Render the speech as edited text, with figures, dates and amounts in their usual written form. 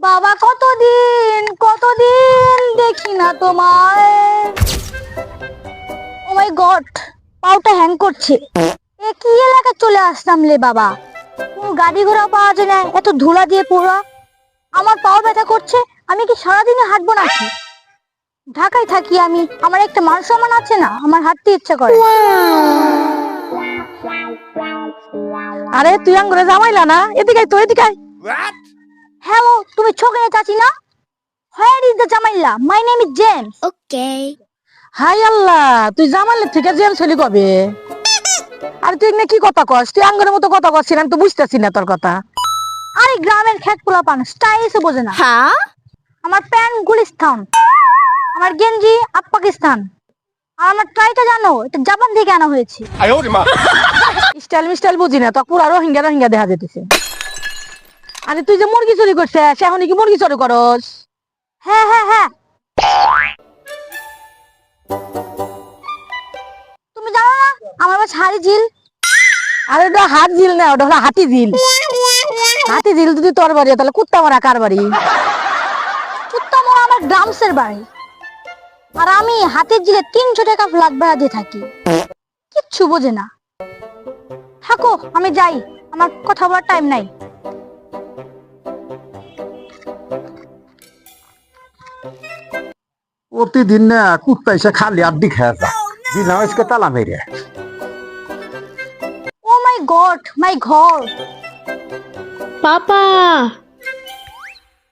বাবা কতদিন কতদিন দেখি না তোমায়। ও মাই গড, পাউটা হ্যাং করছে। এ কি এলাকায় চলে আসলাম রে বাবা, কোনো গাড়ি ঘোড়া পাওয়া যায় না, এত ধুলা দিয়ে পুরো আমার পাও ব্যথা করছে। আমি কি সারাদিনে হাঁটবো নাকি? ঢাকায় থাকি আমি, আমার একটা মান সম্মান আছে না, আমার হাঁটতে ইচ্ছা করে। আরে তুই আঙ্গুরে জামাইলা না, এদিকে তো এদিকে। হ্যালো, তুমি ছোকরা চাচি না? হোয়ার ইজ দ্য জামাইলা? My name is James. Okay. Hi Allah, তুই জামাইলে থেকে জেমস হলি কবে? আরে তুই না কি কথা কস, তুই আঙ্গুরের মতো কথা কছিস, আমি তো বুঝতেছি না তোর কথা। আরে গ্রামের খেত পোলা পান স্টাইলসও বোঝে না। হ্যাঁ, আমার প্যান্ট গুলিস্তান, আমার গেঞ্জি আপ পাকিস্তান, আর আমার ট্রাইটা জানো, এটা জাপান থেকে আনা হয়েছে। স্টাইল মিস্টাইল বুঝি না, তো পুরা রোহিঙ্গা রোহিঙ্গা দেখা যেতেছে। আরে তুই যে মুরগি চুরি করছিস, এখন কি মুরগি চুরি করস? হ্যাঁ হ্যাঁ হ্যাঁ, তুমি জানো না আমার বাস হাড়ি ঝিল? আরে ওটা হাত ঝিল না, ওটা হলো হাতি ঝিল। হাতি ঝিল যদি তোর বাড়ি হয়, তাহলে কুত্তা মারা কার বাড়ি? কুত্তা মোড়া আমার গ্রামসের বাড়ি, আর আমি হাতের জিলে 300 টাকা ফ্ল্যাট ভাড়া দিয়ে থাকি। কিচ্ছু বোঝে না। থাকো, আমি যাই, আমার কথা বলার টাইম নাই। প্রতিদিন না কুত্তা এসে খালি আড্ডি খেয়ে যায়, দিলাম আজকে তালা মেরে। ও মাই গড, মাই ঘর। পাপা